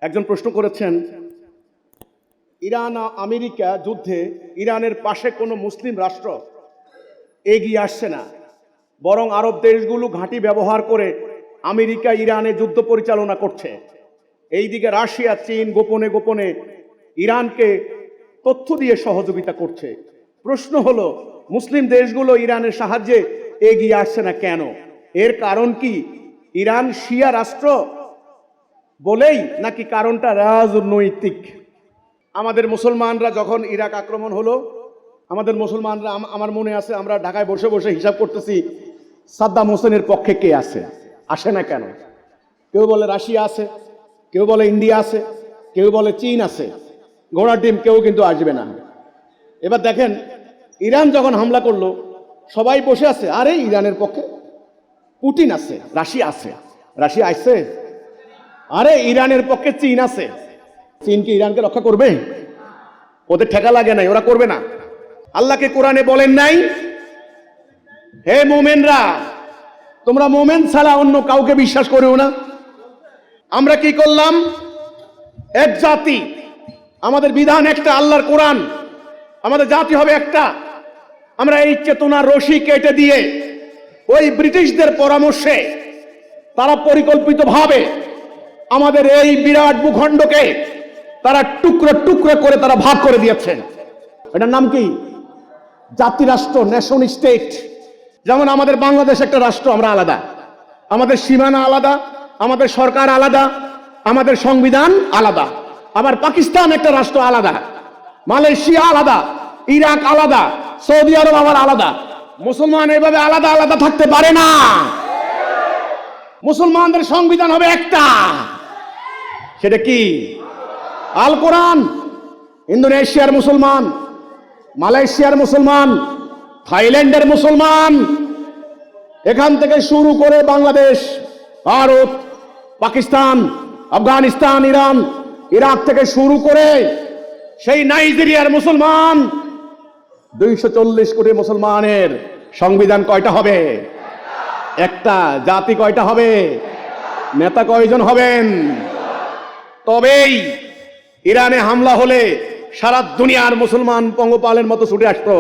একজন প্রশ্ন করেছেন, ইরান আমেরিকা যুদ্ধে ইরানের পাশে কোনো মুসলিম রাষ্ট্র এগিয়ে আসছে না, বরং আরব দেশগুলো ঘাঁটি ব্যবহার করে আমেরিকা ইরানে যুদ্ধ পরিচালনা করছে। এইদিকে রাশিয়া চীন গোপনে গোপনে ইরানকে তথ্য দিয়ে সহযোগিতা করছে। প্রশ্ন হলো, মুসলিম দেশগুলো ইরানের সাহায্যে এগিয়ে আসছে না কেন? এর কারণ কি ইরান শিয়া রাষ্ট্র বলেই, নাকি কারণটা রাজনৈতিক? আমাদের মুসলমানরা যখন ইরাক আক্রমণ হলো, আমাদের মুসলমানরা, আমার মনে আছে, আমরা ঢাকায় বসে বসে হিসাব করতেছি সাদ্দাম হোসেনের পক্ষে কে আছে, আসে না কেন? কেউ বলে রাশিয়া আছে, কেউ বলে ইন্ডিয়া আছে, কেউ বলে চীন আছে, ঘোড়ার ডিম কেউ কিন্তু আসবে না। এবার দেখেন, ইরান যখন হামলা করলো সবাই বসে আছে, আরে ইরানের পক্ষে পুতিন আছে, রাশিয়া আছে। রাশিয়া আসছে? আরে ইরানের পক্ষে চীন আছে। চীন কি ইরানকে রক্ষা করবে? ওদের ঠেকা লাগে নাই, ওরা করবে না। আল্লাহকে কোরআনে বলেন নাই, হে মোমেনরা, তোমরা মোমেন ছাড়া অন্য কাউকে বিশ্বাস করিও না। আমরা কি করলাম? এক জাতি, আমাদের বিধান একটা, আল্লাহর কোরআন, আমাদের জাতি হবে একটা। আমরা এই চেতনার রশি কেটে দিয়ে ওই ব্রিটিশদের পরামর্শে তারা পরিকল্পিতভাবে আমাদের এই বিরাট ভূখণ্ডকে তারা টুকরো টুকরো করে তারা ভাগ করে দিয়েছে। এটার নাম কি? জাতিরাষ্ট্র, নেশন স্টেট। যেমন আমাদের বাংলাদেশ একটা রাষ্ট্র, আমরা আলাদা, আমাদের সীমানা আলাদা, আমাদের সরকার আলাদা, আমাদের সংবিধান আলাদা। আবার পাকিস্তান একটা রাষ্ট্র আলাদা, মালয়েশিয়া আলাদা, ইরাক আলাদা, সৌদি আরব আবার আলাদা। মুসলমান এইভাবে আলাদা আলাদা থাকতে পারে না। মুসলমানদের সংবিধান হবে একটা, সেটা কি? আল কোরআন। ইন্দোনেশিয়ার মুসলমান, মালয়েশিয়ার মুসলমান, থাইল্যান্ডের মুসলমান, এখান থেকে শুরু করে বাংলাদেশ, ভারত, পাকিস্তান, আফগানিস্তান, ইরান, ইরাক থেকে শুরু করে সেই নাইজেরিয়ার মুসলমান, 240 কোটি মুসলমানের সংবিধান কয়টা হবে? একটা। জাতি কয়টা হবে? নেতা কয়জন হবেন? তবেই ইরানে হামলা হলে সারা দুনিয়ার মুসলমান পঙ্গপালের মতো ছুটে আসতো।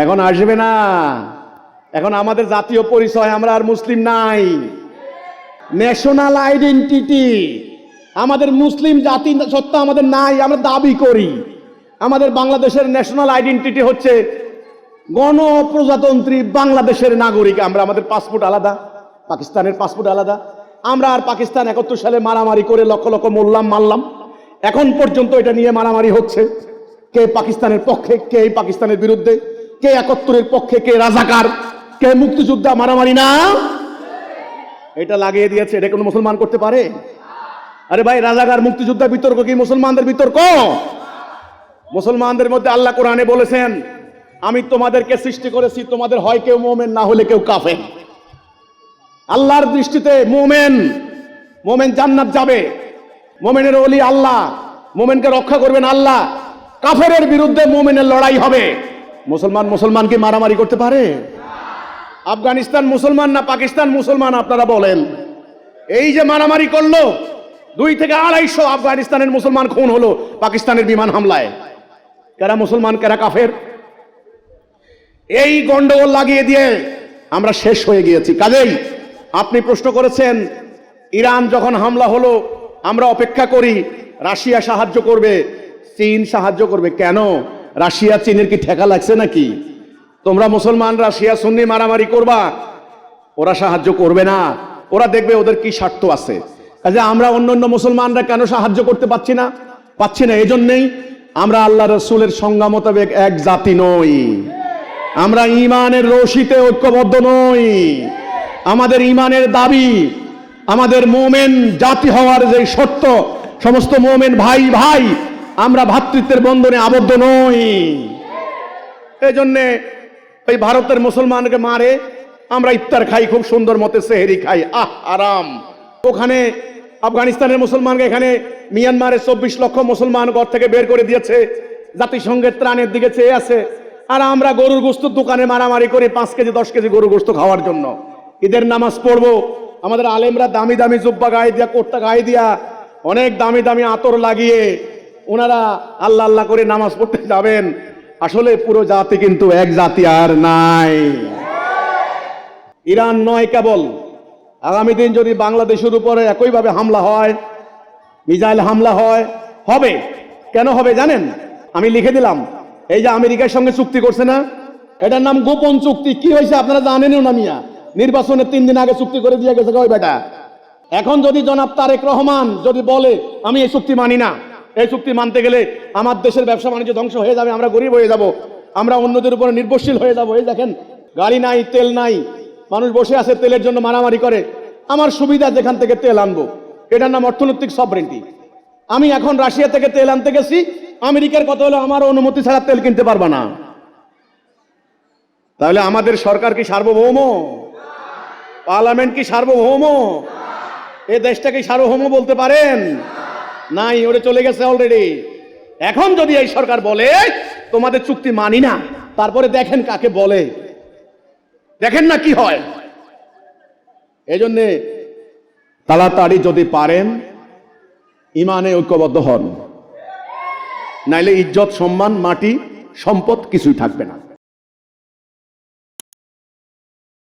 এখন আসবে না। এখন আমাদের জাতীয় পরিচয়, আমরা আর মুসলিম নাই। ন্যাশনাল আইডেন্টিটি, আমাদের মুসলিম জাতি সত্তা আমাদের নাই, আমরা দাবি করি। আমাদের বাংলাদেশের ন্যাশনাল আইডেন্টিটি হচ্ছে গণপ্রজাতন্ত্রী বাংলাদেশের নাগরিক আমরা। আমাদের পাসপোর্ট আলাদা, পাকিস্তানের পাসপোর্ট আলাদা। আমরা আর পাকিস্তান 71 সালে মারামারি করে লক্ষ লক্ষ মারলাম। এখন পর্যন্ত এটা নিয়ে মারামারি হচ্ছে, কে পাকিস্তানের পক্ষে, কে পাকিস্তানের বিরুদ্ধে, কে 71-এর পক্ষে, কে রাজাকার, কে মুক্তিযোদ্ধা। মারামারি না, এটা লাগিয়ে দিয়েছে। এটা কোনো মুসলমান করতে পারে? আরে ভাই, রাজাকার মুক্তিযোদ্ধা বিতর্ক কি মুসলমানদের বিতর্ক? মুসলমানদের মধ্যে আল্লাহ কোরআনে বলেছেন, আমি তোমাদেরকে সৃষ্টি করেছি, তোমাদের হয় কেউ মুমিন, না হলে কেউ কাফের। আল্লাহর দৃষ্টিতে মুমিন জান্নাত যাবে, মুমিনের ওলি আল্লাহ, মুমিনকে রক্ষা করবেন আল্লাহ। কাফেরের বিরুদ্ধে মুমিনের লড়াই হবে। মুসলমান কি মারামারি করতে পারে? আফগানিস্তান মুসলমান না পাকিস্তান মুসলমান, আপনারা বলেন। এই যে মারামারি করলো, 2 থেকে 250 আফগানিস্তানের মুসলমান খুন হলো পাকিস্তানের বিমান হামলায়। কারা মুসলমান, কারা কাফের? এই গন্ডগোল লাগিয়ে দিয়ে আমরা শেষ হয়ে গিয়েছি। কাজেই আপনি প্রশ্ন করেছেন, ইরান যখন হামলা হলো আমরা অপেক্ষা করি রাশিয়া সাহায্য করবে, চীন সাহায্য করবে। কেন? রাশিয়া চীনের কি ঠেকা লাগছে নাকি? তোমরা মুসলমান রাশিয়া সুন্নি মারামারি করবা, ওরা সাহায্য করবে না। ওরা দেখবে ওদের কি স্বার্থ আছে। কাজে আমরা অন্য মুসলমানরা কেন সাহায্য করতে পারছি না? এই জন্যেই আমরা আল্লাহ রসুলের সংজ্ঞা মোতাবেক এক জাতি নই। আমরা ইমানের রশিতে ঐক্যবদ্ধ নই। আমাদের ইমানের দাবি, আমাদের মোমেন জাতি হওয়ার যে শর্ত, সমস্ত মোমেন ভাই ভাই, আমরা ভ্রাতৃত্বের বন্ধনে আবদ্ধ নই। এই জন্যে ওই ভারতের মুসলমানকে মারে, আমরা ইফতার খাই, খুব সুন্দর মতে সেহরি খাই, আরাম। ওখানে আফগানিস্তানের মুসলমানকে, এখানে মিয়ানমারের 24 লক্ষ মুসলমান ঘর থেকে বের করে দিয়েছে, জাতিসংঘের ত্রাণের দিকে চেয়ে আছে। আর আমরা গরুর গোশতের দোকানে মারামারি করি 5 কেজি 10 কেজি গরুর গোশত খাওয়ার জন্য। ঈদের নামাজ পড়বো, আমাদের আলেমরা দামি দামি জুব্বা গায়ে দিয়া, কোটটা গায়ে দিয়া অনেক দামি দামি আতর লাগিয়ে ওনারা আল্লাহ আল্লাহ করে নামাজ পড়তে যাবেন। আসলে পুরো জাতি কিন্তু এক জাতি আর নাই। ইরান নয় কেবল, আগামী দিন যদি বাংলাদেশের উপরে একইভাবে হামলা হয়, মিসাইল হামলা হবে। কেন হবে জানেন? আমি লিখে দিলাম, এই যে আমেরিকার সঙ্গে চুক্তি করছে না, এটার নাম গোপন চুক্তি। কি হয়েছে আপনারা জানেনও না মিয়া, নির্বাচনের 3 দিন আগে চুক্তি করে দিয়ে গেছে ওই বেটা। এখন যদি জনাব তারেক রহমান যদি বলে আমি এই চুক্তি মানি না, এই চুক্তি মানতে গেলে আমার দেশের ব্যবসা বাণিজ্য ধ্বংস হয়ে যাবে, আমরা গরিব হয়ে যাব, আমরা অন্যদের উপরে নির্ভরশীল হয়ে যাব। এই দেখেন, গাড়ি নাই, তেল নাই, মানুষ বসে আছে তেলের জন্য মারামারি করে। আমার সুবিধা যেখান থেকে তেল আনবো, এটার নাম অর্থনৈতিক সভরেন্টি। আমি এখন রাশিয়া থেকে তেল আনতে গেছি, আমেরিকার কথা হলো আমার অনুমতি ছাড়া তেল কিনতে পারবা না। তাহলে আমাদের সরকার কি সার্বভৌম? পার্লামেন্ট কি সার্বভৌম? এই দেশটাকে সার্বভৌম বলতে পারেন? নাই, ওরে চলে গেছে অলরেডি। এখন যদি এই সরকার বলে তোমাদের চুক্তি মানি না, তারপরে দেখেন কাকে বলে, দেখেন না কি হয়। এই জন্যে তাড়াতাড়ি যদি পারেন ইমানে ঐক্যবদ্ধ হন, নাইলে ইজ্জত, সম্মান, মাটি, সম্পদ কিছুই থাকবে না।